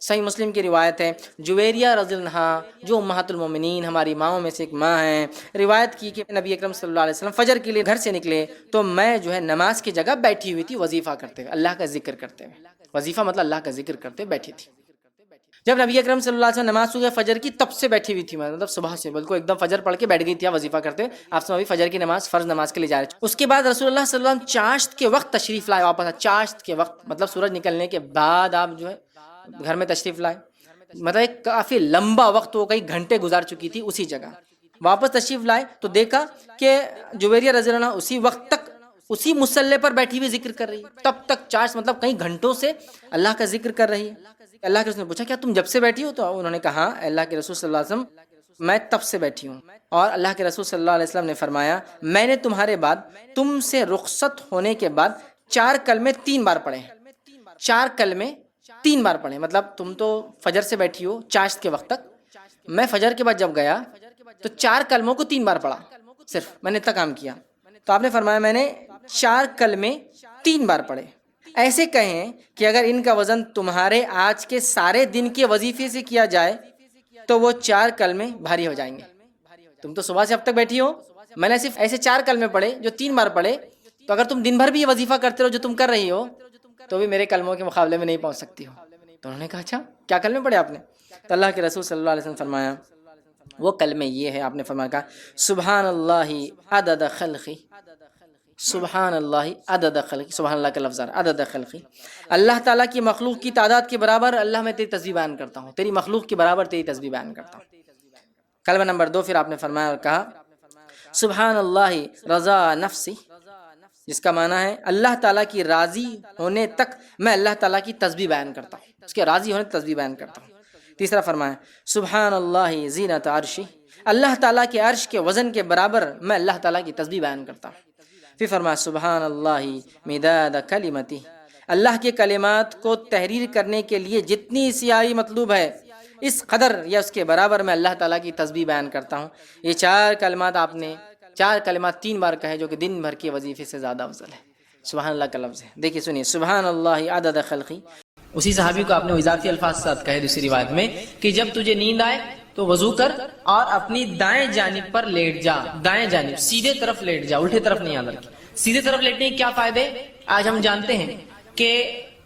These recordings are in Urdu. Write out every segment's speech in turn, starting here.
صحیح مسلم کی روایت ہے، جویریہ رضی اللہ عنہا جو امہات المومنین ہماری ماؤں میں سے ایک ماں ہیں، روایت کی کہ نبی اکرم صلی اللہ علیہ وسلم فجر کے لیے گھر سے نکلے تو میں جو ہے نماز کی جگہ بیٹھی ہوئی تھی وظیفہ کرتے ہوئے، اللہ کا ذکر کرتے ہوئے، وظیفہ مطلب اللہ کا ذکر کرتے بیٹھی تھی۔ جب نبی اکرم صلی اللہ علیہ وسلم نماز صبح فجر کی تب سے بیٹھی ہوئی تھی، مطلب صبح سے بالکل ایک دم فجر پڑھ کے بیٹھ گئی تھی وظیفہ کرتے ہوئے، آپ سے ابھی فجر کی نماز فرض نماز کے لیے جا رہے تھے۔ اس کے بعد رسول اللہ صلی اللہ علیہ وسلم چاشت کے وقت تشریف لائے واپس، چاشت کے وقت مطلب سورج نکلنے کے بعد آپ جو ہے گھر میں تشریف لائے، مطلب ایک کافی لمبا وقت، وہ کئی گھنٹے گزار چکی تھی اسی جگہ، واپس تشریف لائے تو دیکھا کہ جویریہ رضی اللہ عنہ اسی وقت تک اسی مصلی پر بیٹھی ہوئی ذکر کر رہی ہے، تب تک چاشت مطلب کئی گھنٹوں سے اللہ کا ذکر کر رہی ہے۔ اللہ کے رسول نے پوچھا کیا تم جب سے بیٹھی ہو؟ تو انہوں نے کہا اللہ کے رسول صلی اللہ علیہ وسلم میں تب سے بیٹھی ہوں۔ اور اللہ کے رسول صلی اللہ علیہ وسلم نے فرمایا میں نے تمہارے بعد تم سے رخصت ہونے کے بعد 4 کلمے 3 بار پڑھے، 4 کلمے 3 بار پڑھے، مطلب تم تو فجر سے بیٹھی ہو چاشت کے وقت تک، میں فجر کے بعد جب گیا تو 4 کلموں کو 3 بار پڑھا، صرف میں نے اتنا کام کیا۔ تو آپ نے فرمایا میں نے 4 کلمے 3 بار پڑھے۔ ایسے کہیں کہ اگر ان کا وزن تمہارے آج کے سارے دن کے وظیفے سے کیا جائے تو وہ 4 کلمے بھاری ہو جائیں گے۔ تم تو صبح سے اب تک بیٹھی ہو، میں نے صرف ایسے 4 کلمے پڑھے جو 3 بار پڑھے، تو اگر تم دن بھر بھی یہ وظیفہ کرتے رہو جو تم کر رہی ہو تو بھی میرے کلموں کے مقابلے میں نہیں پہنچ سکتی ہو۔ تو انہوں نے کہا اچھا کیا کلمے پڑھے آپ نے؟ تو اللہ کے رسول صلی اللہ علیہ وسلم فرمایا وہ کلمے یہ ہے، آپ نے فرمایا کہا سبحان اللہ عدد خلقی، سبحان اللہ عدد خلقی، سبحان اللہ کا لفظ ہے عدد خلقی، اللہ تعالیٰ کی مخلوق کی تعداد کے برابر اللہ میں تیری تسبیح بیان کرتا ہوں، تیری مخلوق کے برابر تیری تسبیح بیان کرتا ہوں۔ کلمہ نمبر 2 پھر آپ نے فرمایا اور کہا سبحان اللہ رضا نفسی، جس کا معنی ہے اللہ تعالیٰ کی راضی ہونے تک میں اللہ تعالیٰ کی تسبیح بیان کرتا ہوں، اس کے راضی ہونے تک تسبیح بیان کرتا ہوں۔ تیسرا فرمایا سبحان اللہ زینت عرشی، اللہ تعالیٰ کے عرش کے وزن کے برابر میں اللہ تعالیٰ کی تسبیح بیان کرتا ہوں۔ پھر فرمایا سبحان اللہ مداد کلمتی، اللہ کے کلمات کو تحریر کرنے کے لیے جتنی سیاہی مطلوب ہے اس قدر یا اس کے برابر میں اللہ تعالیٰ کی تسبیح بیان کرتا ہوں۔ یہ 4 کلمات آپ نے 4 کلمات 3 بار کہے جو کہ دن بھر کے وظیفے سے زیادہ افضل ہے۔ سبحان اللہ کا لفظ ہے، دیکھیے سنیے سبحان اللہ عدد خلقی۔ اسی صحابی کو آپ نے اضافی الفاظ کے ساتھ کہے دوسری روایت میں کہ جب تجھے نیند آئے تو وضو کر اور اپنی دائیں جانب پر لیٹ جا، دائیں جانب سیدھے طرف لیٹ جا، الٹے طرف نہیں، یاد رکھیں سیدھے طرف لیٹنے کے کیا فائدے آج ہم جانتے ہیں کہ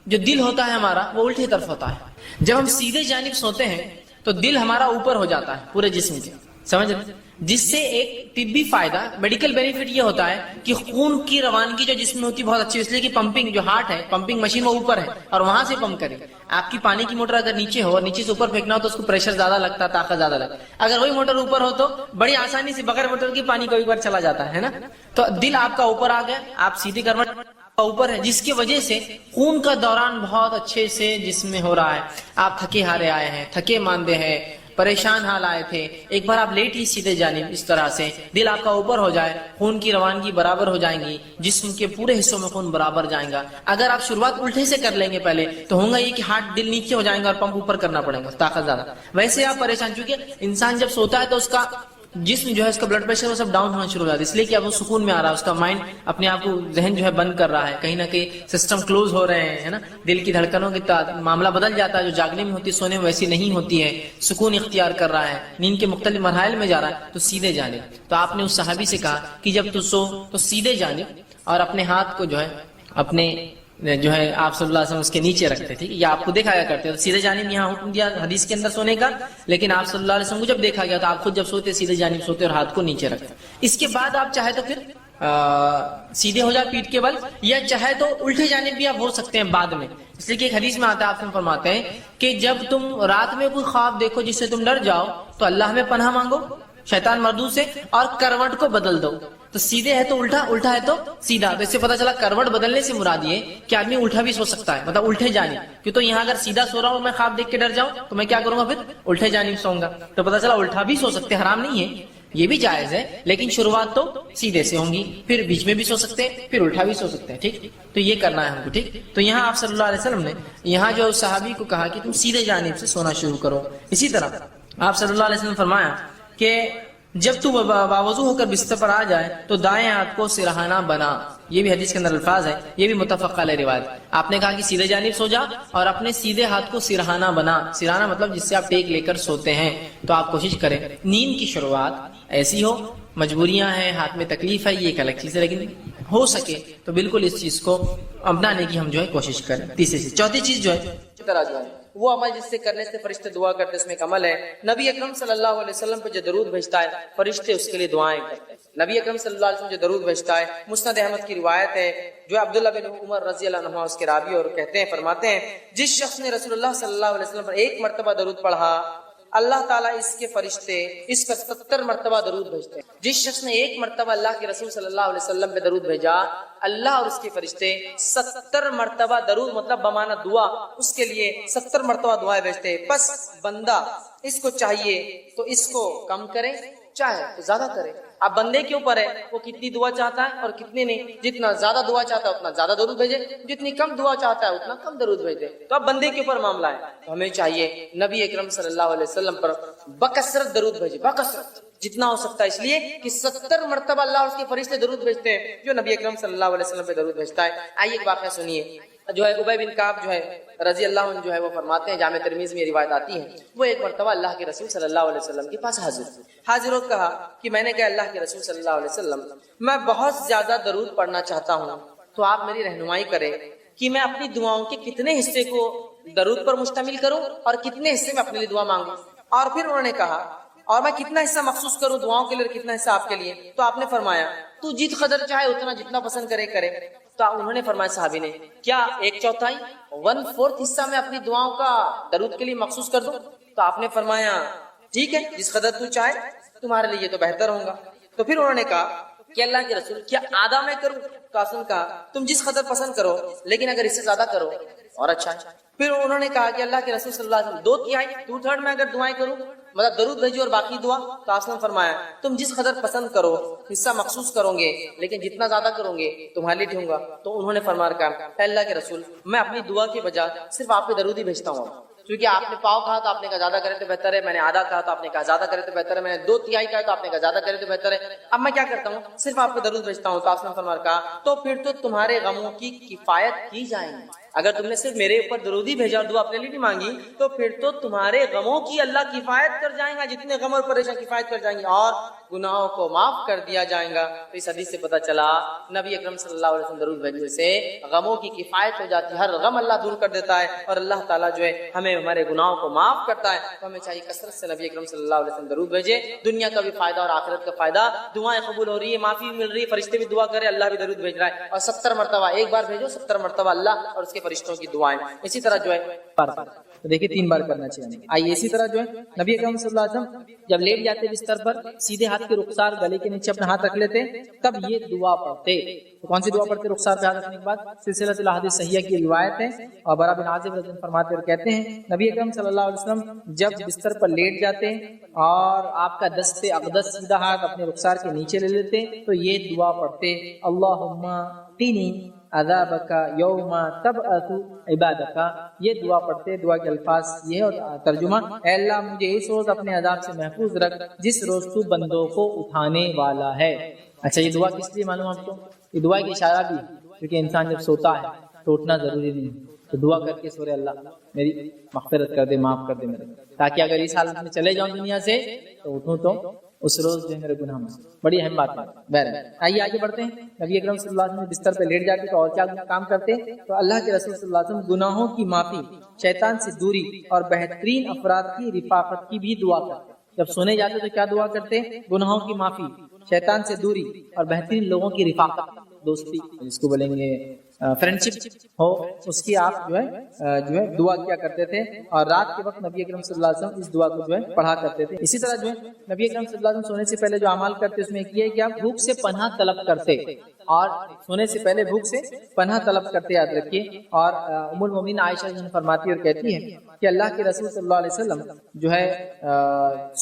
جو دل ہوتا ہے ہمارا وہ الٹے طرف ہوتا ہے، جب ہم سیدھے جانب سوتے ہیں تو دل ہمارا اوپر ہو جاتا ہے پورے جسم کے، سمجھ رہے، جس سے ایک طبی فائدہ میڈیکل بینیفٹ یہ ہوتا ہے کہ خون کی روانگی جو جسم میں ہوتی ہے بہت اچھی، اس لیے کہ پمپنگ جو ہارٹ ہے پمپنگ مشین وہ اوپر ہے اور وہاں سے پمپ کرے۔ آپ کی پانی کی موٹر اگر نیچے ہو اور نیچے سے اوپر پھینکنا ہو تو اس کو پریشر زیادہ لگتا ہے، طاقت زیادہ لگتا ہے، اگر وہی موٹر اوپر ہو تو بڑی آسانی سے بغیر موٹر کی پانی کبھی بار چلا جاتا ہے نا۔ تو دل آپ کا اوپر آ گیا، آپ سیدھی کروٹ اوپر ہے، جس کی وجہ سے خون کا دوران بہت اچھے سے جسم میں ہو رہا ہے۔ آپ تھکے ہارے آئے ہیں، تھکے ماندے ہیں، پریشان حال آئے تھے، ایک بار آپ لیٹ ہی سیدھے جانب اس طرح سے دل آپ کا اوپر ہو جائے، خون کی روانگی برابر ہو جائیں گی، جسم کے پورے حصوں میں خون برابر جائیں گا۔ اگر آپ شروعات الٹے سے کر لیں گے پہلے تو ہوگا یہ کہ ہارٹ دل نیچے ہو جائیں گا اور پمپ اوپر کرنا پڑے گا، طاقت زیادہ۔ ویسے آپ پریشان، چونکہ انسان جب سوتا ہے تو اس کا جسم جو ہے اس کا بلڈ پریشر وہ سب ڈاؤن ہونا شروع ہو جاتا ہے، اس لیے کہ اب وہ سکون میں آ رہا ہے، اس کا مائنڈ اپنے آپ کو ذہن جو ہے بند کر رہا ہے، کہیں نہ کہیں سسٹم کلوز ہو رہے ہیں، ہے نا، دل کی دھڑکنوں کی معاملہ بدل جاتا ہے، جو جاگنے میں ہوتی سونے میں ویسی نہیں ہوتی ہے، سکون اختیار کر رہا ہے، نیند کے مختلف مراحل میں جا رہا ہے، تو سیدھے جانب۔ تو آپ نے اس صحابی سے کہا کہ جب تو سو تو سیدھے جانب اور اپنے ہاتھ کو جو ہے اپنے جو ہے آپ صلی اللہ علیہ وسلم اس کے نیچے رکھتے تھے، یا آپ کو دیکھا گیا کرتے تھے سیدھے جانب، یہاں حکم دیا حدیث کے اندر سونے کا، لیکن آپ صلی اللہ علیہ وسلم کو جب دیکھا گیا تو آپ خود جب سوتے سیدھے جانب سوتے اور ہاتھ کو نیچے رکھتے۔ اس کے بعد آپ چاہے تو پھر سیدھے ہو جائے پیٹھ کے بل، یا چاہے تو الٹے جانب بھی آپ ہو سکتے ہیں بعد میں، اس لیے کہ ایک حدیث میں آتا ہے، آپ سے فرماتے ہیں کہ جب تم رات میں کوئی خواب دیکھو جس سے تم ڈر جاؤ تو اللہ میں پناہ مانگو شیطان مردود سے، اور کروٹ کو بدل دو۔ تو سیدھے ہے تو الٹا، الٹا ہے تو سیدھا، تو اس سے پتا چلا کروٹ بدلنے سے مراد یہ کہ آدمی الٹا بھی سو سکتا ہے، مطلب الٹے جانب، کیوں تو یہاں اگر سیدھا سو رہا ہوں میں خواب دیکھ کے ڈر جاؤں تو میں کیا کروں گا، پھر الٹے جانب سوؤں گا، تو پتا چلا الٹا بھی سو سکتے، حرام نہیں ہے، یہ بھی جائز ہے، لیکن شروعات تو سیدھے سے ہوں گی، پھر بیچ میں بھی سو سکتے ہیں، پھر الٹا بھی سو سکتے ہیں، ٹھیک، تو یہ کرنا ہے ہم کو، ٹھیک۔ تو یہاں آپ صلی اللہ علیہ وسلم نے یہاں جو صحابی کو کہا کہ تم سیدھے جانب سے سونا شروع کرو، اسی طرح آپ صلی اللہ علیہ وسلم فرمایا کہ جب تو باوضو ہو کر بستر پر آ جائے تو دائیں ہاتھ کو سرہانہ بنا. یہ بھی حدیث کے اندر الفاظ ہے، یہ بھی متفق علیہ روایت. آپ نے کہا کہ سیدھے جانب سو جا اور اپنے سیدھے ہاتھ کو سرہانہ بنا. سرہانہ مطلب جس سے آپ ٹیک لے کر سوتے ہیں. تو آپ کوشش کریں نیند کی شروعات ایسی ہو، مجبوریاں ہیں، ہاتھ میں تکلیف ہے، یہ ایک الگ چیز ہے، لیکن ہو سکے تو بالکل اس چیز کو اپنانے کی ہم جو ہے کوشش کریں. تیسری چیز، چوتھی چیز جو ہے طرح جو ہے وہ عمل جس سے کرنے سے فرشتے دعا کرتے، اس میں ایک عمل ہے نبی اکرم صلی اللہ علیہ وسلم پہ جو درود بھیجتا ہے فرشتے اس کے لیے دعائیں کرتے ہیں. نبی اکرم صلی اللہ علیہ وسلم جو درود بھیجتا ہے، مسند احمد کی روایت ہے جو عبداللہ بن عمر رضی اللہ عنہ اس کے راوی اور کہتے ہیں، فرماتے ہیں جس شخص نے رسول اللہ صلی اللہ علیہ وسلم پر ایک مرتبہ درود پڑھا اللہ تعالیٰ اس کے فرشتے اس پر 70 مرتبہ درود بھیجتے ہیں. جس شخص نے ایک مرتبہ اللہ کے رسول صلی اللہ علیہ وسلم پہ درود بھیجا اللہ اور اس کے فرشتے 70 مرتبہ درود مطلب بمانا دعا اس کے لیے 70 مرتبہ دعائیں بھیجتے ہیں. بس بندہ اس کو چاہیے تو اس کو کم کرے، چاہے تو زیادہ کرے. اب بندے کے اوپر ہے وہ کتنی دعا چاہتا ہے اور کتنی نہیں. جتنا زیادہ دعا چاہتا ہے اتنا زیادہ درود بھیجے، جتنی کم دعا چاہتا ہے اتنا کم درود بھیجے. تو اب بندے کے اوپر معاملہ ہے. تو ہمیں چاہیے نبی اکرم صلی اللہ علیہ وسلم پر بکثرت درود بھیجے، بکثرت جتنا ہو سکتا ہے، اس لیے کہ 70 مرتبہ اللہ اور اس کے فرشتے درود بھیجتے ہیں جو نبی اکرم صلی اللہ علیہ وسلم پہ درود بھیجتا ہے. آئیے ایک واقعہ سنیے. جو ہے ابی بن کعب جو ہے رضی اللہ عنہ جو ہے وہ فرماتے ہیں، جامع ترمذی میں یہ روایت آتی ہے، وہ ایک مرتبہ اللہ کے رسول صلی اللہ علیہ وسلم کے پاس حاضر ہو کہا کہ میں نے کہا اللہ کے رسول صلی اللہ علیہ وسلم میں بہت زیادہ درود پڑھنا چاہتا ہوں، تو آپ میری رہنمائی کریں کہ میں اپنی دعاؤں کے کتنے حصے کو درود پر مشتمل کروں اور کتنے حصے میں اپنے لیے دعا مانگوں. اور پھر انہوں نے کہا اور میں کتنا حصہ مخصوص کروں دعاؤں کے لیے اور کتنا حصہ آپ کے لیے. تو آپ نے فرمایا تو جت قدر چاہے اتنا، جتنا پسند کرے کرے. تو انہوں نے فرمایا صحابی نے کیا 1/4 1/4 حصہ میں اپنی دعاؤں کا درود کے لیے مخصوص کر دوں؟ تو آپ نے فرمایا ٹھیک ہے، جس قدر تو چاہے، تمہارے لیے یہ تو بہتر ہوگا. تو پھر انہوں نے کہا کہ اللہ کے رسول کیا آدھا میں کروں؟ تو آپ نے کہا تم جس قدر پسند کرو، لیکن اگر اس سے زیادہ کرو اور اچھا ہے. پھر انہوں نے کہا کہ اللہ کے رسول صلی اللہ علیہ وسلم 2/3 2/3 میں اگر دعائیں کروں مطلب درود بھیجو اور باقی دعا. تو آپ نے فرمایا تم جس قدر پسند کرو حصہ مخصوص کرو گے، لیکن جتنا زیادہ کرو گے تمہارے لیے ٹھیک ہوگا. تو انہوں نے فرمایا کہا اللہ کے رسول میں اپنی دعا کے بجائے صرف آپ پہ درود ہی بھیجتا ہوں، کیونکہ آپ نے پاؤ کہا تو آپ نے کہا زیادہ کرے تو بہتر ہے، میں نے آدھا کہا تو آپ نے کہا زیادہ کرے تو بہتر ہے، میں نے 2/3 کہا تو آپ نے کہا زیادہ کرے تو بہتر ہے. اب میں کیا کرتا ہوں صرف آپ پہ درود بھیجتا ہوں. تو آپ نے فرمایا کہا تو پھر تو تمہارے غموں کی کفایت کی جائے گی. اگر تم نے صرف میرے اوپر درود ہی بھیجا اور دعا اپنے لیے نہیں مانگی تو پھر تو تمہارے غموں کی اللہ کفایت کر جائیں گا، جتنے غم اور پریشان کفایت کر جائیں گے اور گناہوں کو معاف کر دیا جائے گا. تو اس حدیث سے پتہ چلا نبی اکرم صلی اللہ علیہ وسلم درود بھیجنے سے غموں کی کفایت ہو جاتی ہے، ہر غم اللہ دور کر دیتا ہے اور اللہ تعالیٰ جو ہے ہمیں ہمارے گناہوں کو معاف کرتا ہے. تو ہمیں چاہیے کثرت سے نبی اکرم صلی اللہ علیہ وسلم درود بھیجے. دنیا کا بھی فائدہ اور آخرت کا فائدہ، دعائیں قبول ہو رہی ہے، معافی مل رہی ہے، فرشتے بھی دعا کرے، اللہ بھی درود بھیج رہا ہے. اور 70 مرتبہ ایک بار بھیجو، 70 مرتبہ اللہ اور اس کے فرشتوں کی دعائیں. اسی طرح جو ہے تو دیکھیے 3 بار کرنا چاہیے. آئیے اسی طرح جو ہے نبی اکرم صلی اللہ علیہ وسلم جب لیٹ جاتے بستر پر سیدھے ہاتھ کے رخسار گلے کے نیچے اپنا ہاتھ رکھ لیتے، تب یہ دعا پڑھتے. تو کون سی دعا پڑھتے؟ رخسار پہ ہاتھ رکھنے کے بعد سلسلہ الاحادیث صحیحہ کی روایت ہے اور برا بن عازب رضی اللہ عنہ فرماتے اور کہتے ہیں نبی اکرم صلی اللہ علیہ وسلم جب بستر پر لیٹ جاتے اور آپ کا دست اقدس سیدھا ہاتھ اپنے رخسار کے نیچے لے لیتے تو یہ دعا پڑھتے اللہم قنی عذابک یوم تبعث عبادک. یہ دعا پڑھتے. دعا کے الفاظ یہ اور ترجمہ اے اللہ مجھے اس روز اپنے عذاب سے محفوظ رکھ جس روز تو بندوں کو اٹھانے والا ہے. اچھا یہ دعا کس لیے معلوم آپ کو؟ یہ دعا کی اشارہ بھی کیونکہ انسان جب سوتا ہے تو اٹھنا ضروری نہیں، تو دعا کر کے سورے اللہ میری مغفرت کر دے، معاف کر دے میرے، تاکہ اگر اس حالت میں چلے جاؤں دنیا سے تو اٹھوں تو اس روز جو ہے میرے گناہ میں. بڑی اہم بات ہے. بہرحال آئیے آگے بڑھتے ہیں. نبی اکرم صلی اللہ علیہ وسلم بستر پہ لیٹ جاتے تو اور کیا کام کرتے؟ تو اللہ کے رسول صلی اللہ علیہ وسلم گناہوں کی معافی، شیطان سے دوری اور بہترین افراد کی رفاقت کی بھی دعا کرتے. جب سونے جاتے تو کیا دعا کرتے؟ گناہوں کی معافی، شیطان سے دوری اور بہترین لوگوں کی رفاقت، دوستی جس کو بولیں گے فرینڈشپ ہو، اس کی آپ جو ہے دعا کیا کرتے تھے. اور رات کے وقت نبی اکرم صلی اللہ علیہ وسلم اس دعا کو جو ہے پڑھا کرتے تھے. اسی طرح جو ہے نبی اکرم صلی اللہ علیہ وسلم سونے سے پہلے جو اعمال کرتے اس میں ایک یہ ہے کہ آپ بھوک سے پناہ طلب کرتے اور سونے سے پہلے بھوک سے پناہ طلب کرتے، یاد رکھیے. اور ام المومنین عائشہ فرماتی اور کہتی ہے کہ اللہ کے رسول صلی اللہ علیہ وسلم جو ہے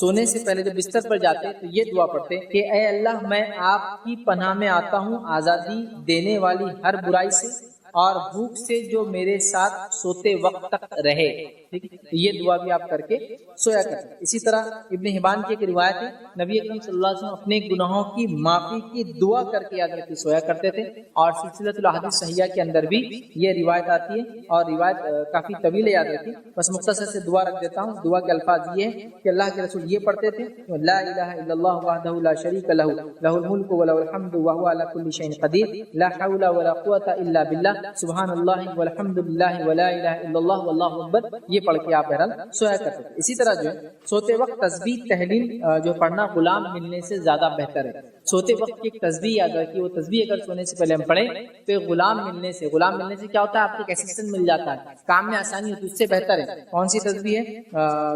سونے سے پہلے جب بستر پر جاتے تو یہ دعا پڑھتے کہ اے اللہ میں آپ کی پناہ میں آتا ہوں آزادی دینے والی ہر برائی سے اور بھوک سے جو میرے ساتھ سوتے وقت تک رہے. ٹھیک ہے، تو یہ دعا بھی آپ کر کے سویا کرتے ہیں۔ اسی طرح ابن حبان کی ایک روایت ہے، نبی اکرم صلی اللہ علیہ وسلم اپنے گناہوں کی معافی کی دعا کر کے یاد رکھ کے سویا کرتے تھے، اور سلسلۃ الاحادیث صحیحہ کے اندر بھی یہ روایت آتی ہے، اور روایت کافی طویل ہے، یاد رکھیے۔ بس مختصر سے دعا رکھ دیتا ہوں۔ دعا کے الفاظ یہ ہیں کہ اللہ کے رسول یہ پڑھتے تھے، لا الہ الا اللہ وحدہ لا شریک لہ لہ الملک وله الحمد وهو على كل شيء قدیر لا حول ولا قوة الا باللہ سبحان اللہ والحمد للہ ولا الہ الا اللہ واللہ اکبر، یہ پڑھ کے آپ بہرحال سویا کرتے تھے۔ اسی طرح جو ہے سوتے وقت تسبیح تحلیل جو پڑھنا غلام ملنے سے زیادہ بہتر ہے۔ سوتے وقت کی ایک تسبیح یاد رکھیے، وہ تسبیح اگر سونے سے پہلے ہم پڑھیں تو غلام ملنے سے کیا ہوتا ہے، آپ کو ایک اسسٹنٹ مل جاتا ہے، کام میں آسانی ہوتی ہے، اس سے بہتر ہے۔ کون سی تسبیح ہے؟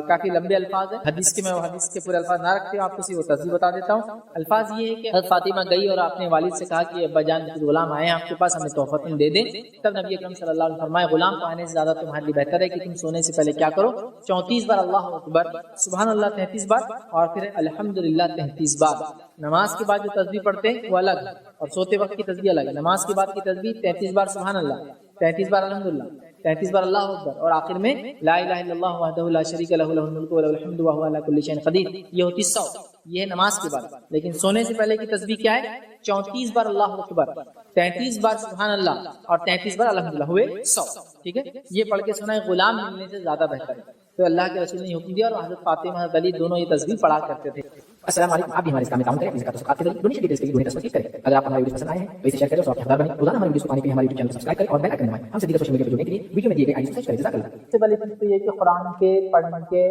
کافی لمبے الفاظ ہیں، حدیث کے پورے الفاظ نہ رکھتے ہوں، آپ کو صرف وہ تسبیح بتا دیتا ہوں۔ الفاظ یہ ہے کہ حضرت فاطمہ گئی اور اپنے والد سے کہا کہ ابا جان کچھ غلام آئے ہیں آپ کے پاس، ہمیں تحفۃ دے دیں۔ تب نبی اکرم صلی اللہ علیہ وسلم فرمائے غلام کو آنے سے زیادہ تمہارے لیے بہتر ہے کہ تم سونے سے پہلے کیا کرو، 34 بار اللہ اکبر، سبحان اللہ 33 بار، اور پھر الحمدللہ 33 بار۔ نماز کے بعد جو تسبیح پڑھتے ہیں وہ الگ، اور سوتے وقت کی تسبیح الگ ہے۔ نماز کے بعد کی تسبیح 33 بار سبحان اللہ، 33 بار الحمدللہ، 33 بار اللہ اکبر، اور آخر میں لا الہ الا اللہ وحدہ لا شریک لہ لہ الملک وله الحمد وهو على كل شيء قدیر، یہ ہوتی 100، یہ ہے نماز کے بعد۔ لیکن سونے سے پہلے کی تسبیح کیا ہے؟ 34 بار اللہ اکبر، 33 بار سبحان اللہ، اور 33 بار الحمدللہ، ہوئے 100۔ ٹھیک ہے، یہ پڑھ کے سنا ہے غلام ملنے سے زیادہ بہتر ہے۔ تو اللہ کے رسول نے حکم دیا، اور حضرت فاطمہ حضرت علی دونوں یہ تسبیح پڑھا کرتے تھے۔ السلام علیکم، آپ بھی ہمارے اسلام میں تعاون کریں، اپنی زکات کے ذریعے ڈونیشن ڈیٹیلز کے لیے ڈونیٹ اس پر کلک کریں۔ اگر آپ ہمارے ویڈیو پسند آئے ہیں تو اسے شیئر کریں اور حقدار بنیں۔ روزانہ ہماری ویڈیوز کو پانے کے لیے ہمارے یوٹیوب چینل کو سبسکرائب کریں اور بیل آئیکن دبائیں۔ ہم سے دیگر سوشل میڈیا پر جڑنے کے لیے ویڈیو میں دیے گئے آئی ڈی سرچ کریں۔ جزاک اللہ۔ سب سے پہلی چیز تو یہ کہ قرآن کے پڑھنے کے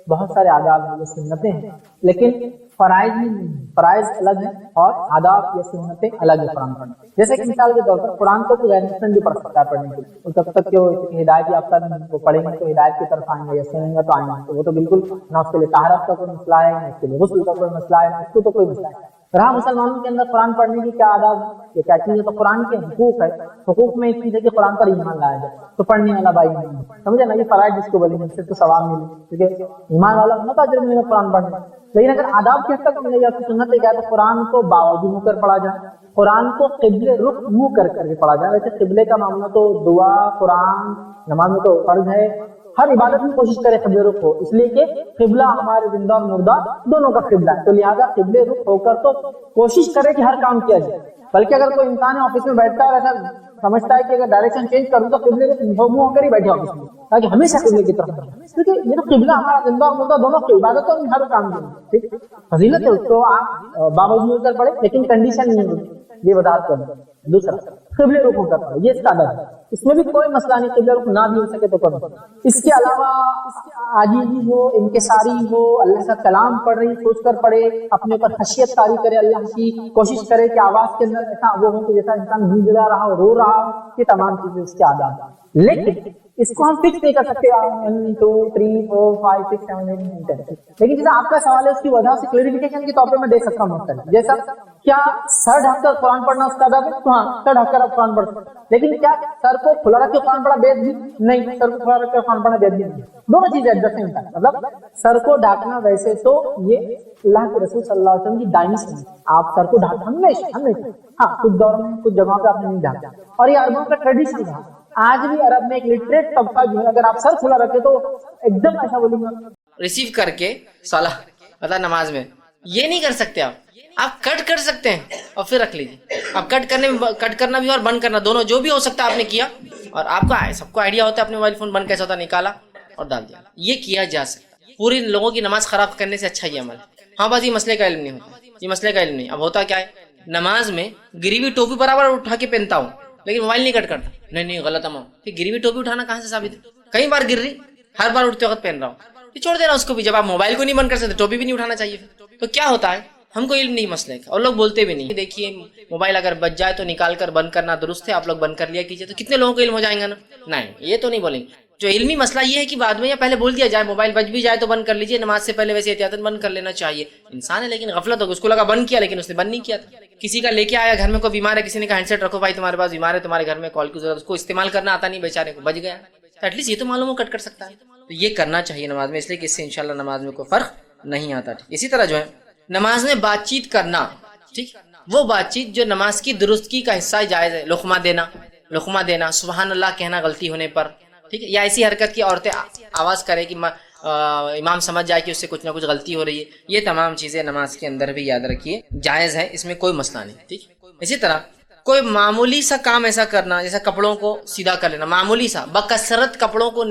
بہت سارے آداب ہیں، یہ سنتیں ہیں، لیکن فرائض نہیں، فرائض الگ ہیں اور آداب یا سنتیں الگ ہیں قرآن پڑھنے۔ جیسے کہ مثال کے طور پر قرآن کو غیر مسلم بھی پڑھ سکتا ہے پڑھنے کے لیے، تب تک کہ وہ ہدایت یافتہ وہ پڑھیں گے تو ہدایت کی طرف آئیں گے، یا سنیں گے تو آئیں گے، تو وہ تو بالکل نہ اس کے لیے طہارت کا کوئی مسئلہ ہے، نہ اس کے لیے غسل کا کوئی مسئلہ ہے، نہ اس کو تو کوئی مسئلہ ہے۔ رہا مسلمانوں کے اندر قرآن پڑھنے کی کیا آداب ہے، یہ کیا چیز ہے، تو قرآن کے حقوق ہے۔ حقوق میں ایک چیز ہے کہ قرآن پر ایمان لایا جائے، تو پڑھنے والا بھائی نہیں سمجھے نا، یہ فرائض جس کو بولیں گے اس سے تو ثواب ملے، کیونکہ ایمان والا ہونا تو اجر ملے قرآن پڑھنے۔ لیکن اگر آداب کی حد تک ملے گا تو سنت ہے کیا، تو قرآن کو باوضو منہ کر پڑھا جائے، قرآن کو قبلے رخ منہ کر کے پڑھا جائے۔ ویسے قبلے کا معاملہ تو دعا قرآن نماز میں تو فرض ہے، ہر عبادت میں کوشش کرے قبلے رخ ہو، اس لیے کہ قبلہ ہمارے زندہ اور مردہ دونوں کا قبلہ ہے، تو لہٰذا قبلے رخ ہو کر تو کوشش کرے کہ ہر کام کیا جائے۔ بلکہ اگر کوئی انسان آفس میں بیٹھتا ہے ایسا سمجھتا ہے کہ اگر ڈائریکشن چینج کروں تو قبلے رخ منہ ہو کر ہی بیٹھے آفس میں، تاکہ ہمیشہ قبلے کی طرف، کیونکہ یہ تو قبلہ ہمارا زندہ اور مردہ دونوں کی عبادتوں میں ہر کام کی ٹھیک فضیلت ہے، اس کو آپ باوضو کر پڑھے، لیکن کنڈیشن نہیں ہوتی، یہ وضاحت کرنا۔ دوسرا قبلے رخ ہو کر پڑھے، یہ اس کا ادب ہے، اس میں بھی کوئی مسئلہ نہیں، قبلے رخ نہ بھی ہو سکے تو کرو۔ اس کے علاوہ عاجزی ہو، انکساری ہو، اللہ کا کلام پڑھ رہی سوچ کر پڑھے، اپنے اوپر خشیت طاری کرے، اللہ کی کوشش کرے کہ آواز کے اندر ایسا وہ ہو کہ جیسا انسان گنگنا رہا ہو، رو رہا ہو، یہ تمام چیزیں اس کے آداب ہیں۔ لیکن اس کو ہم فکس نہیں کر سکتے 1 2 3 4 5 6 7 8 9 10، لیکن جیسا آپ کا سوال ہے اس کی وجہ سے کلیریفیکیشن کے طور پہ میں دے سکتا ہوں مختلف، جیسا کیا سر ڈھک کر قرآن پڑھنا اس کا ادب ہے، تو ہاں سر ڈھک کر آپ قرآن پڑھ سکتے، لیکن کیا سر کو کھلا رکھ کے قرآن پڑھنا بید بھی نہیں، سر کو کھلا رکھ کر قرآن پڑھنا بید بھی نہیں، دونوں چیزیں ایڈجسٹ نہیں ہوتا ہے۔ مطلب سر کو ڈھانکنا ویسے تو یہ اللہ کے رسول صلی اللہ علیہ وسلم کی دائمی سنت، آپ سر کو ڈھانکنا ہمیشہ، ہاں کچھ دور میں کچھ جگہوں پہ آپ نے نہیں ڈھانکا، اور یہ عربوں کا ٹریڈیشن رہا۔ آج بھی عرب میں ایک لٹریٹ طبقہ جو ہے، اگر آپ سر کھلا رکھے تو ایک دم ایسا بولیں گے ریسیو کر کے صلاح مطلب نماز میں یہ نہیں کر سکتے، آپ کٹ کر سکتے ہیں اور پھر رکھ لیجیے۔ آپ کٹ کرنا بھی اور بند کرنا دونوں جو بھی ہو سکتا ہے آپ نے کیا، اور آپ کا سب کو آئیڈیا ہوتا ہے اپنے موبائل فون بند کیسا ہوتا، نکالا اور ڈال دیا، یہ کیا جا سکتا۔ پوری لوگوں کی نماز خراب کرنے سے اچھا یہ عمل ہے۔ ہاں بس یہ مسئلے کا علم نہیں ہوتا، یہ مسئلے کا علم نہیں۔ اب ہوتا کیا ہے، نماز میں گری ہوئی ٹوپی برابر اٹھا کے پہنتا ہوں لیکن موبائل نہیں کٹ کرتا، نہیں غلط عمل، پھر گری ہوئی ٹوپی اٹھانا کہاں سے ثابت ہے؟ کئی بار گر رہی، ہر بار اٹھتے وقت پہن رہا ہوں، یہ چھوڑ دینا اس کو بھی۔ جب آپ موبائل کو نہیں بند کر سکتے ٹوپی بھی نہیں اٹھانا چاہیے، تو کیا ہوتا ہے ہم کو علم نہیں مسئلے کا، اور لوگ بولتے بھی نہیں۔ دیکھیے موبائل اگر بچ جائے تو نکال کر بند کرنا درست ہے، آپ لوگ بند کر لیا کیجیے، تو کتنے لوگوں کو علم ہو جائیں گا نا؟ نہیں، یہ تو نہیں بولیں گے۔ جو علمی مسئلہ یہ ہے کہ بعد میں یا پہلے بول دیا جائے موبائل بچ بھی جائے تو بند کر لیجیے، نماز سے پہلے ویسے احتیاطاً بند کر لینا چاہیے۔ انسان ہے لیکن غفلت ہوگی، اس کو لگا بند کیا لیکن اس نے بند نہیں کیا تھا۔ کسی کا لے کے آیا گھر میں کوئی بیمار ہے، کسی نے کہا ہینڈ سیٹ رکھو بھائی تمہارے پاس بیمار ہے، تمہارے گھر میں کال کی ضرورت، اس کو استعمال کرنا آتا نہیں بیچارے کو، بچ گیا، ایٹ لیسٹ یہ تو معلوم ہو کٹ کر سکتا ہے، تو یہ کرنا چاہیے نماز میں، اس لیے کہ اس سے انشاءاللہ نماز میں کوئی فرق نہیں آتا۔ اسی طرح جو ہے نماز میں بات چیت کرنا، ٹھیک، وہ بات چیت جو نماز کی درستگی کا حصہ جائز ہے، لقمہ دینا، سبحان اللہ کہنا غلطی ہونے پر، ٹھیک ہے, یا ایسی حرکت کی عورتیں آواز کرے کہ امام سمجھ جائے کہ اس سے کچھ نہ کچھ غلطی ہو رہی ہے, یہ تمام چیزیں نماز کے اندر بھی یاد رکھیے جائز ہے, اس میں کوئی مسئلہ نہیں. ٹھیک, اسی طرح کوئی معمولی سا کام ایسا کرنا جیسا کپڑوں کو سیدھا کر لینا, معمولی سا بکثرت کپڑوں کو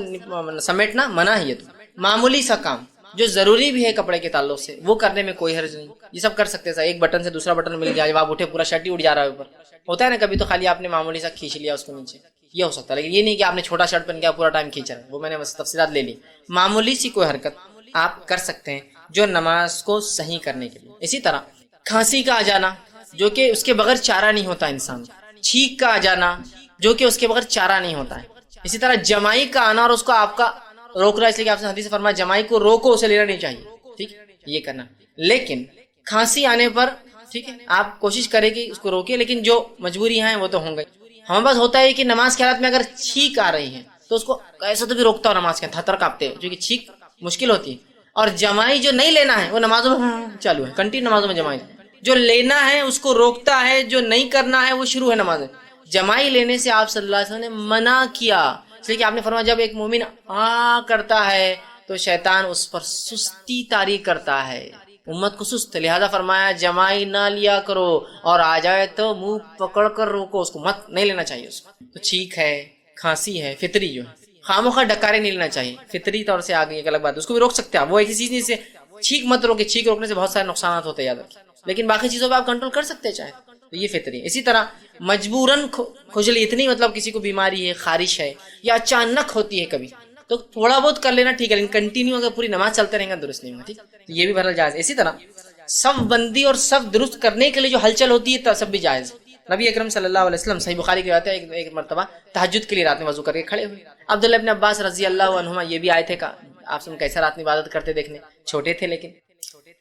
سمیٹنا منع ہے. یہ تو معمولی سا کام جو ضروری بھی ہے کپڑے کے تعلق سے, وہ کرنے میں کوئی حرج نہیں, یہ سب کر سکتے ہیں. ایک بٹن سے دوسرا بٹن مل گیا, جب آپ اٹھے پورا شرٹ ہی اٹھ جا رہا ہے اوپر, ہوتا ہے نا کبھی, تو خالی آپ نے معمولی سا کھینچ لیا اس کو نیچے, یہ ہو سکتا ہے. لیکن یہ نہیں کہ آپ نے چھوٹا شرٹ پہن کے پورا ٹائم کھینچا ہے, وہ میں نے بس تفصیلات لے لی. معمولی سی کوئی حرکت آپ کر سکتے ہیں جو نماز کو صحیح کرنے کے لیے. اسی طرح کھانسی کا آ جانا جو کہ اس کے بغیر چارہ نہیں ہوتا انسان, چھینک کا آ جانا جو کہ اس کے بغیر چارہ نہیں ہوتا ہے. اسی طرح جمائی کا آنا اور اس کو آپ کا روک رہا ہے, اس لیے کہ آپ سے حدیث فرمایا جمائی کو روکو, اسے لینا نہیں چاہیے. ٹھیک, یہ کرنا. لیکن کھانسی آنے پر ٹھیک ہے آپ کوشش کریں کہ اس کو روکے, لیکن جو مجبوری ہیں وہ تو ہوں گے. ہمارے پاس ہوتا ہے کہ نماز کے حالات میں اگر چھینک آ رہی ہے تو اس کو ایسا تو بھی روکتا ہو نماز کے تھر تھر کانپتے ہیں, کیونکہ چھینک مشکل ہوتی ہے. اور جمائی جو نہیں لینا ہے وہ نمازوں میں چالو ہے, کنٹینیو نمازوں میں جمائی. جو لینا ہے اس کو روکتا ہے, جو نہیں کرنا ہے وہ شروع ہے نماز. جمائی لینے سے آپ صلی اللہ علیہ وسلم نے منع کیا, اس لیے کہ آپ نے فرمایا جب ایک مومن کرتا ہے تو شیطان اس پر سستی طاری کرتا ہے, امت کو سست. لہذا فرمایا جمائی نہ لیا کرو, اور آ جائے تو منہ پکڑ کر روکو, اس کو مت نہیں لینا چاہیے. اس کو تو چھینک ہے, کھانسی ہے, فطری جو ہے, خاموخواہ ڈکارے نہیں لینا چاہیے. فطری طور سے آگے ایک الگ بات, اس کو بھی روک سکتے ہیں آپ, وہ ایسی چیز نہیں سے چھینک مت روکے, چھینک روکنے سے بہت سارے نقصانات ہوتے ہیں یاد رکھیں, لیکن باقی چیزوں پہ آپ کنٹرول کر سکتے ہیں چاہے تو, یہ فطری ہے. اسی طرح مجبوراً کھجلی, اتنی مطلب کسی کو بیماری ہے, خارش ہے, یا اچانک ہوتی ہے کبھی, تو تھوڑا بہت کر لینا ٹھیک ہے, لیکن کنٹینیو اگر پوری نماز چلتے رہیں گا درست نہیں ہوگا. ٹھیک, تو یہ بھی بہرحال جائز. اسی طرح صف بندی اور صف درست کرنے کے لیے جو ہلچل ہوتی ہے سب بھی جائز. نبی اکرم صلی اللہ علیہ وسلم صحیح بخاری کی روایت ہے, ایک مرتبہ تہجد کے لیے رات میں وضو کر کے کھڑے ہوئے. عبداللہ ابن عباس رضی اللہ عنہما یہ بھی آئے تھے, آپ سے کیسا رات میں عبادت کرتے دیکھنے, چھوٹے تھے لیکن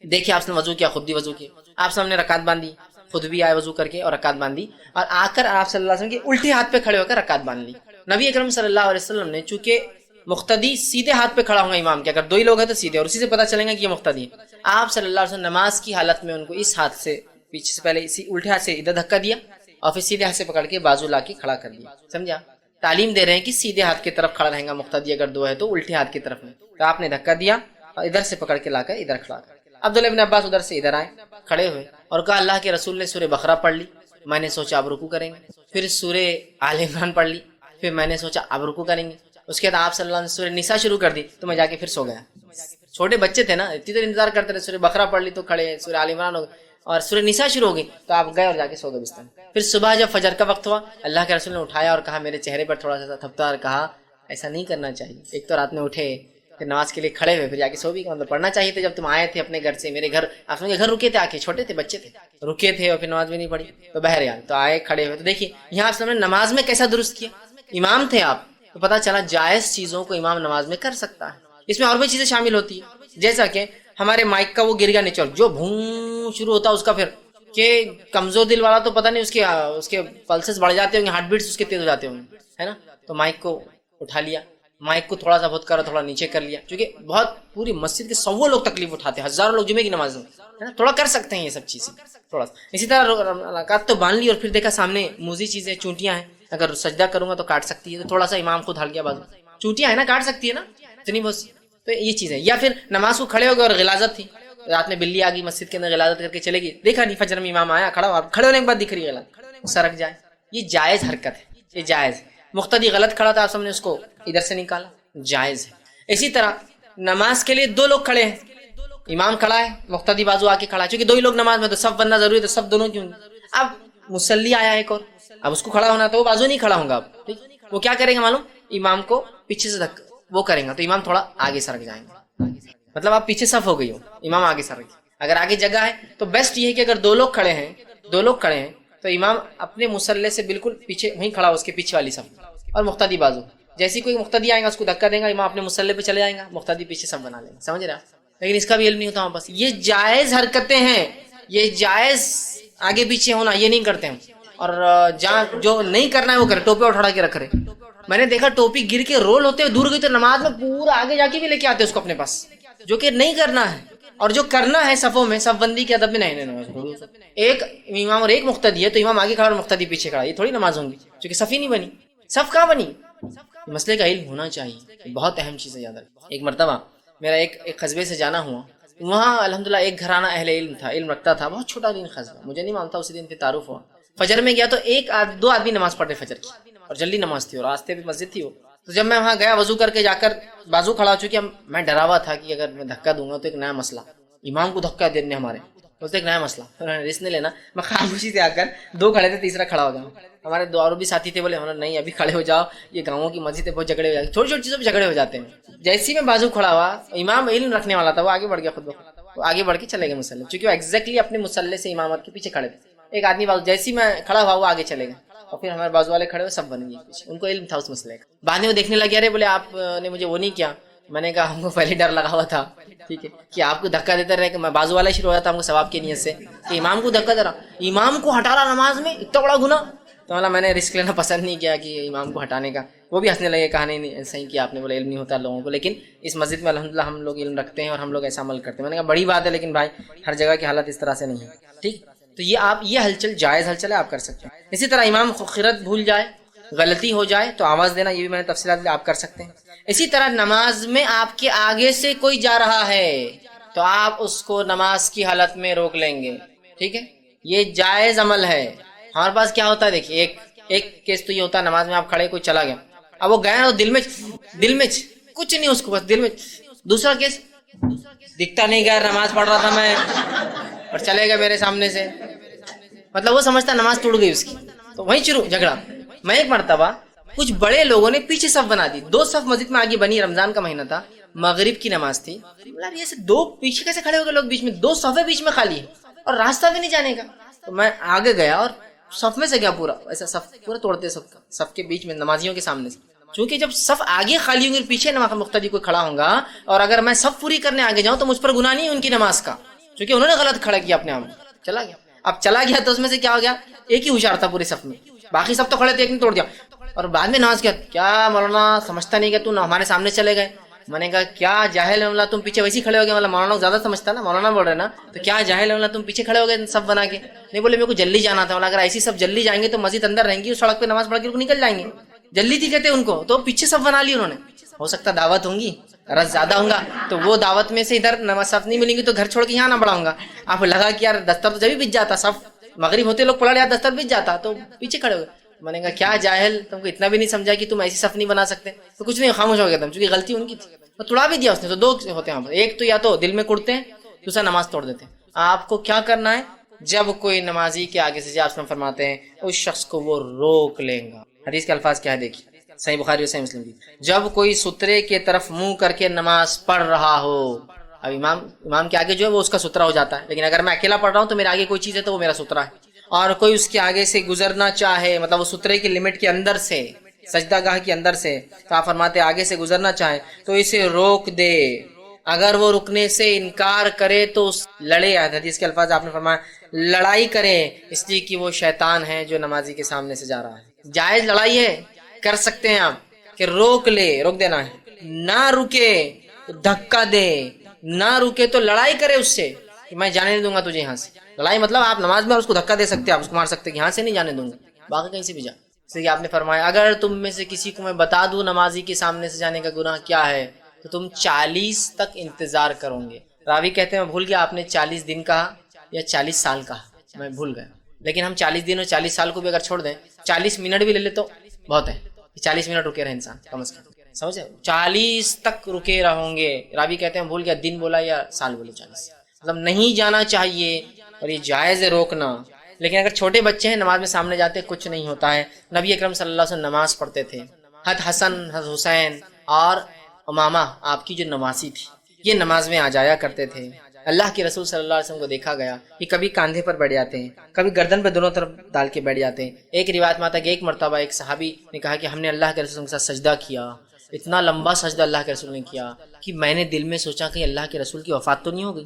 دیکھیے آپ نے وضو کیا, خود بھی وضو کیا, آپ سامنے رکعت باندھی, خود بھی آئے وضو کر کے اور رکعت باندھی, اور آ کر آپ صلی اللہ علیہ وسلم کے الٹے ہاتھ پہ کھڑے ہو کر رکعت باندھ لی. نبی اکرم صلی اللہ علیہ وسلم نے چونکہ مقتدی سیدھے ہاتھ پہ کھڑا ہوگا امام کے, اگر دو ہی لوگ ہیں تو سیدھے, اور اسی سے پتہ چلے گا کہ یہ مقتدی ہے. آپ صلی اللہ علیہ وسلم نماز کی حالت میں ان کو اس ہاتھ سے پیچھے سے پہلے اسی الٹے ہاتھ سے ادھر دھکا دیا, اور پھر سیدھے ہاتھ سے پکڑ کے بازو لا کے کھڑا کر دیا. سمجھا, تعلیم دے رہے ہیں کہ سیدھے ہاتھ کی طرف کھڑا رہے گا مقتدی, اگر دو ہے تو الٹے ہاتھ کی طرف میں. تو آپ نے دھکا دیا اور ادھر سے پکڑ کے لا کر ادھر کھڑا کر. عبداللہ ابن عباس ادھر سے ادھر آئے, کھڑے ہوئے اور کہا اللہ کے رسول نے سورہ بقرہ پڑھ لی, میں نے سوچا اب رکوع کریں گے. پھر سورہ آل عمران پڑھ لی, پھر میں نے سوچا اب رکوع کریں گے. اس کے بعد آپ صلی اللہ علیہ وسلم سورہ نساء شروع کر دی, تو میں جا کے پھر سو گیا. چھوٹے بچے تھے نا, اتنی دیر انتظار کرتے رہے, سورہ بقرہ پڑھ لی تو کھڑے, سورہ آل عمران ہو گئی اور سورہ نساء شروع ہو گئی, تو آپ گئے اور جا کے سو گئے بستر میں. پھر صبح جب فجر کا وقت ہوا, اللہ کے رسول نے اٹھایا اور کہا, میرے چہرے پر تھوڑا سا تھپتا اور کہا ایسا نہیں کرنا چاہیے. ایک تو رات میں اٹھے, پھر نماز کے لیے کھڑے ہوئے, پھر جا کے سو بھی, مطلب پڑھنا چاہیے تھا جب تم آئے تھے اپنے گھر سے. میرے گھر, آپ کے گھر رکے تھے, آ کے چھوٹے تھے, بچے تھے, رکے تھے اور پھر نماز بھی نہیں پڑھی, تو بہرحال تو آئے کھڑے ہوئے. تو دیکھیے یہاں آپ نے نماز میں کیسا درست کیا, امام تھے آپ, تو پتہ چلا جائز چیزوں کو امام نماز میں کر سکتا ہے. اس میں اور بھی چیزیں شامل ہوتی ہیں, جیسا کہ ہمارے مائک کا وہ گر گیا نیچے, جو بھون شروع ہوتا ہے اس کا, پھر کہ کمزور دل والا تو پتہ نہیں اس کے پلسز بڑھ جاتے ہوں گے, ہارٹ بیٹس اس کے تیز ہو جاتے ہوں گے, ہے نا. تو مائک کو اٹھا لیا, مائک کو تھوڑا سا بہت کرا, تھوڑا نیچے کر لیا, کیونکہ بہت پوری مسجد کے 100 لوگ تکلیف اٹھاتے ہیں, ہزاروں لوگ جمعے کی نماز میں, ہے نا, تھوڑا کر سکتے ہیں یہ سب چیزیں تھوڑا سا. اسی طرح رکعت تو باندھ لی, اور پھر دیکھا سامنے موزی چیزیں, چونٹیاں ہیں, اگر سجدہ کروں گا تو کاٹ سکتی ہے, تو تھوڑا سا امام خود ہل گیا بازو, چونٹیاں ہیں نا, کاٹ سکتی ہے نا اتنی بہت. تو یہ چیزیں, یا پھر نماز کو کھڑے ہو گئے اور غلاظت تھی, رات میں بلی آ گئی مسجد کے اندر, غلاظت کر کے چلے گی, دیکھا نہیں فجر میں امام آیا, کھڑا ہوا, کھڑے ہونے کے بعد دکھ رہی غلط, سرک جائے, یہ جائز حرکت ہے, یہ جائز. مقتدی غلط کھڑا تھا, آپ سب نے اس کو ادھر سے نکالا, جائز ہے. اسی طرح نماز کے لیے 2 لوگ کھڑے ہیں, امام کھڑا ہے, مقتدی بازو آ کے کھڑا ہے, چونکہ 2 ہی لوگ نماز میں, تو سب بننا ضروری ہے, تو سب دونوں کیوں نہیں. اب مصلی آیا ایک اور, اب اس کو کھڑا ہونا, تو وہ بازو نہیں کھڑا ہوگا, اب ٹھیک, وہ کیا کریں گے معلوم, امام کو پیچھے سے وہ کریں گا, تو امام تھوڑا آگے سرک جائیں گے, مطلب آپ پیچھے صف ہو گئی ہو, امام آگے سرک. اگر آگے جگہ ہے تو بیسٹ یہ ہے کہ اگر 2 لوگ کھڑے ہیں, 2 لوگ کھڑے ہیں, تو امام اپنے مصلی سے بالکل پیچھے وہیں کھڑا ہو, اس کے پیچھے والی صف, اور مقتدی بازو, جیسی کوئی مقتدی آئے گا اس کو دھکا دیں گا, امام اپنے مصلی پہ چلے جائیں گا, مقتدی پیچھے صف بنا لیں گے, سمجھ رہے ہیں. لیکن اس کا بھی علم نہیں ہوتا بس. یہ جائز حرکتیں ہیں, یہ جائز آگے پیچھے ہونا, یہ نہیں کرتے ہیں. اور جہاں جو نہیں کرنا ہے وہ کرے, ٹوپی اٹھا کے رکھ رہے. میں نے دیکھا ٹوپی گر کے رول ہوتے ہوئے دور گئی, تو نماز میں پورا آگے جا کے بھی لے کے آتے اس کو اپنے پاس, جو کہ نہیں کرنا ہے. اور جو کرنا ہے صفوں میں, صف بندی کے ادب میں نہیں, ایک امام اور ایک مقتدی ہے, تو امام آگے کھڑا اور مقتدی پیچھے کھڑا, یہ تھوڑی نماز ہوں گی, کیونکہ صف ہی نہیں بنی. صف کہاں بنی, مسئلے کا علم ہونا چاہیے، بہت اہم چیز ہے، یاد رکھیں۔ ایک مرتبہ میرا ایک قصبے سے جانا ہوا، وہاں الحمدللہ ایک گھرانہ اہل علم تھا، علم رکھتا تھا، بہت چھوٹا دین قصبہ، مجھے نہیں معلوم تھا، اسی دن پہ تعارف ہوا۔ فجر میں گیا تو دو آدمی نماز پڑھ رہے فجر کی، اور جلدی نماز تھی اور راستے پہ مسجد تھی وہ۔ تو جب میں وہاں گیا وضو کر کے جا کر بازو کھڑا ہو چکی، میں ڈرا ہوا تھا کہ اگر میں دھکا دوں گا تو ایک نیا مسئلہ، امام کو دھکا دینے ہمارے بولتے ایک نیا مسئلہ، رسک نہیں لینا۔ میں خاموشی سے آ کر دو کھڑے تھے، تیسرا کھڑا ہو جاؤں۔ ہمارے دو اور بھی ساتھی تھے، بولے ہمارا نہیں ابھی کھڑے ہو جاؤ، یہ گاؤں کی مسجد ہے، بہت جھگڑے ہو جاتے ہیں، چھوٹی چھوٹی چیزوں پہ جھگڑے ہو جاتے ہیں۔ جیسے ہی میں بازو کھڑا ہوا، امام علم رکھنے والا تھا، وہ آگے بڑھ گیا، خود بخود وہ آگے بڑھ کے چلے گئے مسلح، چونکہ وہ ایگزیکٹلی اپنے مسلح سے امامت کے پیچھے کھڑے تھے۔ ایک آدمی بازو جیسے ہی میں کھڑا ہوا وہ آگے چلے گئے، اور پھر ہمارے بازو والے کھڑے ہوئے، سب بن گئے پیچھے، ان کو علم تھا اس مسئلے کا۔ بعد میں وہ دیکھنے لگے، ارے بولے آپ نے مجھے وہ نہیں کیا۔ میں نے کہا ہم کو پہلے ڈر لگا ہوا تھا، ٹھیک ہے، کہ آپ کو دھکا دیتے رہے، کہ میں بازو والا شروع ہوا تھا ہم کو ثواب کی نیت سے، کہ امام کو دھکا دے رہا، امام کو ہٹا رہا نماز میں، اتنا بڑا گناہ۔ تو میں نے رسک لینا پسند نہیں کیا کہ امام کو ہٹانے کا۔ وہ بھی ہنسنے لگے، کہا نہیں صحیح کیا آپ نے، بولے علم نہیں ہوتا لوگوں کو، لیکن اس مسجد میں الحمدللہ ہم لوگ علم رکھتے ہیں اور ہم لوگ ایسا عمل کرتے ہیں۔ میں نے کہا بڑی بات ہے، لیکن بھائی ہر جگہ کی حالت اس طرح سے نہیں ہے، ٹھیک۔ تو یہ ہلچل جائز ہلچل ہے، آپ کر سکتے ہیں۔ اسی طرح امام خرت بھول جائے، غلطی ہو جائے تو آواز دینا، یہ بھی میں نے تفصیلات آپ کر سکتے ہیں۔ اسی طرح نماز میں آپ کے آگے سے کوئی جا رہا ہے تو آپ اس کو نماز کی حالت میں روک لیں گے، ٹھیک ہے، یہ جائز عمل ہے۔ ہمارے پاس کیا ہوتا ہے دیکھیے، ایک کیس تو یہ ہوتا ہے نماز میں آپ کھڑے، کوئی چلا گیا، اب وہ گیا دل میں کچھ نہیں، اس کو بس دل میں۔ دوسرا کیس دکھتا نہیں، گیا نماز پڑھ رہا تھا میں اور چلے گا میرے سامنے سے، مطلب وہ سمجھتا نماز ٹوٹ گئی اس کی، تو وہیں شروع جھگڑا۔ میں ایک مرتبہ کچھ بڑے لوگوں نے پیچھے صف بنا دی، 2 صف مسجد میں آگے بنی، رمضان کا مہینہ تھا، مغرب کی نماز تھی، یہ سے 2 پیچھے کیسے کھڑے ہو گئے لوگ، بیچ میں 2 صفیں بیچ میں خالی ہے اور راستہ بھی نہیں جانے کا۔ تو میں آگے گیا اور صف میں سے گیا، پورا ایسا صف پورا توڑتے، صف کے بیچ میں نمازیوں کے سامنے سے، چونکہ جب صف آگے خالی ہوں گے پیچھے نماز مقتدی کوئی کھڑا ہوگا، اور اگر میں صف پوری کرنے آگے جاؤں تو مجھ پر گناہ نہیں ہے ان کی نماز کا، چونکہ انہوں نے غلط کھڑا کیا اپنے آپ، چلا گیا۔ اب چلا گیا تو اس میں سے کیا ہو گیا، ایک ہی ہوشیار تھا پورے صف میں، باقی سب تو کھڑے تھے، ایک نے توڑ دیا، اور بعد میں نماز کیا مولانا سمجھتا نہیں کہ تو ہمارے سامنے چلے گئے۔ میں نے کہا کیا جاہل ہے مولانا، تم پیچھے ویسے کھڑے ہو گئے، مطلب مولانا زیادہ سمجھتا نا، مولانا بول رہے نا، تو کیا جاہل ہے مولانا، تم پیچھے کھڑے ہو گئے سب بنا کے۔ نہیں بولے میرے کو جلدی جانا تھا، اگر ایسی سب جلدی جائیں گے تو مسجد اندر رہیں گی، اس سڑک پہ نماز پڑھ کے نکل جائیں گے، جلدی تھی کہتے ان کو، تو پیچھے سب بنا لی انہوں نے۔ ہو سکتا دعوت ہوں گی، رس زیادہ ہوں گا تو وہ دعوت میں سے ادھر نماز صف نہیں ملیں گی تو گھر چھوڑ کے یہاں نہ بڑھاؤں گا۔ آپ لگا کہ یار دستر تو جبھی بچ جاتا، صف مغرب ہوتے لوگ پڑھ رہے دستر بچ جاتا، تو پیچھے کھڑے ہو گئے۔ میں نے کہا کیا جاہل، تم کو اتنا بھی نہیں سمجھا کہ تم ایسی صف نہیں بنا سکتے، تو کچھ نہیں، خاموش ہو گیا تم، چونکہ غلطی ان کی تھی، تو توڑا بھی دیا اس نے۔ تو 2 ہوتے ہیں، ایک تو یا تو دل میں کڑتے ہیں، دوسرا نماز توڑ دیتے ہیں۔ آپ کو کیا کرنا ہے، جب کوئی نمازی کے آگے سے جا، آپ فرماتے ہیں اس شخص کو وہ روک لیں گا۔ حدیث کے الفاظ کیا ہے دیکھیے، صحیح بخاری اور صحیح مسلم کی، جب کوئی سترے کے طرف منہ کر کے نماز پڑھ رہا ہو، اب امام کے آگے جو ہے وہ اس کا سترہ ہو جاتا ہے، لیکن اگر میں اکیلا پڑھ رہا ہوں تو میرے آگے کوئی چیز ہے تو وہ میرا سترہ ہے، اور کوئی اس کے آگے سے گزرنا چاہے، مطلب وہ سترے کی لمٹ کے اندر سے، سجدہ گاہ کے اندر سے، تو آپ فرماتے آگے سے گزرنا چاہے تو اسے روک دے، اگر وہ رکنے سے انکار کرے تو لڑے۔ حدیث کے الفاظ آپ نے فرمایا لڑائی کرے، اس لیے کہ وہ شیطان ہے جو نمازی کے سامنے سے جا رہا ہے۔ جائز لڑائی ہے، کر سکتے ہیں آپ، کہ روک دینا ہے، نہ رکے تو دھکا دے، نہ رکے تو لڑائی کرے اس سے کہ میں جانے نہیں دوں گا تجھے یہاں سے۔ لڑائی مطلب آپ نماز میں اس کو دھکا دے سکتے ہیں، آپ اس کو مار سکتے ہیں کہ یہاں سے نہیں جانے دوں گا، باقی کہیں سے بھی جا۔ اس لیے آپ نے فرمایا اگر تم میں سے کسی کو میں بتا دوں نمازی کے سامنے سے جانے کا گناہ کیا ہے تو تم 40 تک انتظار کرو گے۔ راوی کہتے ہیں میں بھول گیا آپ نے 40 دن کہا یا 40 سال کہا، میں بھول گیا، لیکن ہم 40 دن اور 40 سال کو بھی اگر چھوڑ دیں، 40 منٹ بھی لے لے تو بہت ہے، 40 منٹ رکے رہے انسان کم از کم، سمجھے، 40 تک رکے رہوں گے۔ راوی کہتے ہیں بھول گیا دن بولا یا سال بولے، 40 مطلب نہیں جانا چاہیے، اور یہ جائز ہے روکنا۔ لیکن اگر چھوٹے بچے ہیں نماز میں سامنے جاتے کچھ نہیں ہوتا ہے۔ نبی اکرم صلی اللہ علیہ وسلم نماز پڑھتے تھے، حسن حسین اور امامہ آپ کی جو نواسی تھی یہ نماز میں آ جایا کرتے تھے۔ اللہ کے رسول صلی اللہ علیہ وسلم کو دیکھا گیا کہ کبھی کاندھے پر بیٹھ جاتے ہیں، کبھی گردن پہ دونوں طرف ڈال کے بیٹھ جاتے ہیں۔ ایک روایت میں آتا ہے کہ ایک مرتبہ ایک صحابی نے کہا کہ ہم نے اللہ کے رسول کے ساتھ سجدہ کیا، اتنا لمبا سجدہ اللہ کے رسول نے کیا کہ میں نے دل میں سوچا کہ اللہ کے رسول کی وفات تو نہیں ہو گئی،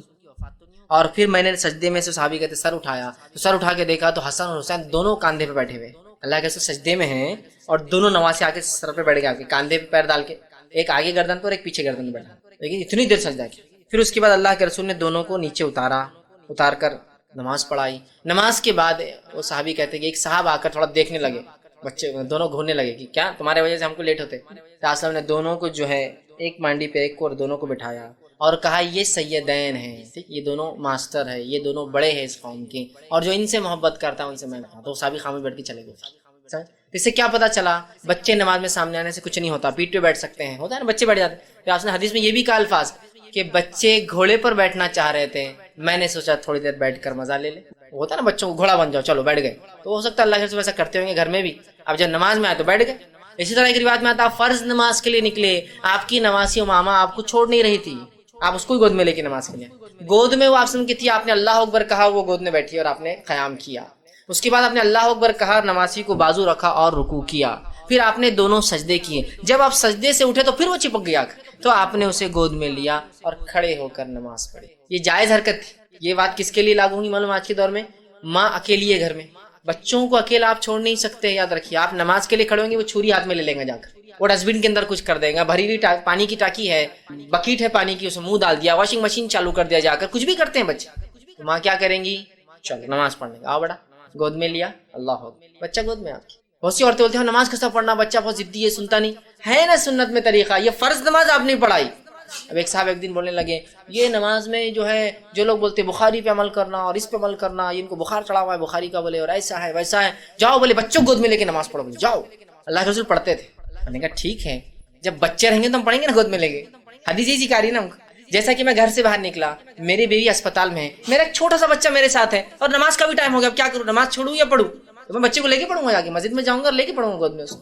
اور پھر میں نے سجدے میں سے صحابی کہتے سر اٹھایا تو سر اٹھا کے دیکھا تو حسن اور حسین دونوں کاندھے پہ بیٹھے ہوئے، اللہ کے رسول سجدے میں ہیں اور دونوں نواسے آ کے سر پہ بیٹھ گئے، کاندھے پہ پیر ڈال کے، ایک آگے گردن پر ایک پیچھے گردن پہ بیٹھا، لیکن اتنی دیر سجدہ کیا۔ پھر اس کے بعد اللہ کے رسول نے دونوں کو نیچے اتار کر نماز پڑھائی۔ نماز کے بعد وہ صحابی کہتے کہ ایک صاحب آ کر تھوڑا دیکھنے لگے بچے دونوں گھورنے لگے کہ کیا تمہارے وجہ سے ہم کو لیٹ ہوتے. رسول نے دونوں کو جو ہے ایک مانڈی پہ ایک کو اور دونوں کو بٹھایا اور کہا یہ سیدین ہیں, یہ دونوں ماسٹر ہیں, یہ دونوں بڑے ہیں اس قوم کے, اور جو ان سے محبت کرتا ہے ان سے میں کہا. تو صحابی خاموش بیٹھ کے چلے گئے. اس سے کیا پتا چلا بچے نماز میں سامنے آنے سے کچھ نہیں ہوتا, پیٹ پہ بیٹھ سکتے ہیں, ہوتا ہے نا بچے بیٹھ جاتے ہیں. پھر آپ نے حدیث میں یہ بھی کہا الفاظ کہ بچے گھوڑے پر بیٹھنا چاہ رہے تھے, میں نے سوچا تھوڑی دیر بیٹھ کر مزہ لے لے. ہوتا ہے نا بچوں کو گھوڑا بن جاؤ, چلو بیٹھ گئے. تو ہو سکتا ہے اللہ کے رسول ایسا کرتے ہوں گے گھر میں بھی. اب جب نماز میں آئے تو بیٹھ گئے. اسی طرح ایک روایت میں آتا فرض نماز کے لیے نکلے, آپ کی نمازی ماما آپ کو چھوڑ نہیں رہی تھی, آپ اس کو ہی گود میں لے کے نماز کے لیے. گود میں وہ آپ سن کی تھی, آپ نے اللہ اکبر کہا, وہ گود میں بیٹھی اور آپ نے قیام کیا. اس کے بعد آپ نے اللہ اکبر کہا, نمازی کو بازو رکھا اور رکوع کیا. پھر آپ نے دونوں سجدے کیے. جب آپ سجدے سے اٹھے تو پھر وہ چپک گیا, تو آپ نے اسے گود میں لیا اور کھڑے ہو کر نماز پڑھی. یہ جائز حرکت تھی. یہ بات کس کے لیے لاگو ہوگی معلوم آج کے دور میں؟ ماں اکیلی ہے گھر میں, بچوں کو اکیلا آپ چھوڑ نہیں سکتے. یاد رکھیے, آپ نماز کے لیے کھڑے ہوں گے, وہ چھری ہاتھ میں لے لیں گا جا کر, وہ ڈسٹ بن کے اندر کچھ کر دے گا. بھری ہوئی پانی کی ٹاکی ہے, بکیٹ ہے پانی کی, اسے منہ ڈال دیا, واشنگ مشین چالو کر دیا, جا کر کچھ بھی کرتے ہیں بچے. تو ماں کیا کریں گی, چلو نماز پڑھنے کا, آؤ بڑا, گود میں لیا, اللہ ہو, بچہ گود میں آپ کی. بہت سی عورتیں بولتے ہیں نماز کیسا پڑھنا, بچہ بہت ضدی ہے, سنتا نہیں ہے. نا سنت میں طریقہ, یہ فرض نماز آپ نہیں پڑھائی. اب ایک صاحب ایک دن بولنے لگے یہ نماز میں جو ہے جو لوگ بولتے ہیں بخاری پہ عمل کرنا اور اس پہ عمل کرنا, یہ ان کو بخار چڑھا ہوا ہے بخاری کا, بولے اور ایسا ہے ویسا ہے, جاؤ بولے بچوں گود میں لے کے نماز پڑھو, بولے جاؤ. اللہ کے رسول پڑھتے تھے. میں نے کہا ٹھیک ہے, جب بچے رہیں گے تو ہم پڑھیں گے نا گود میں لے کے. حدیث ہی سکھا رہی نا ہم کو. جیسا کہ میں گھر سے باہر نکلا, میری بیوی اسپتال میں ہے, میرا ایک چھوٹا سا بچہ میرے ساتھ ہے, اور نماز کا بھی ٹائم ہو گیا, اب کیا کروں, نماز چھوڑوں یا پڑھوں؟ تو میں بچے کو لے کے پڑھوں گا, جا کے مسجد میں جاؤں گا اور لے کے پڑھوں گا گود میں اس کو.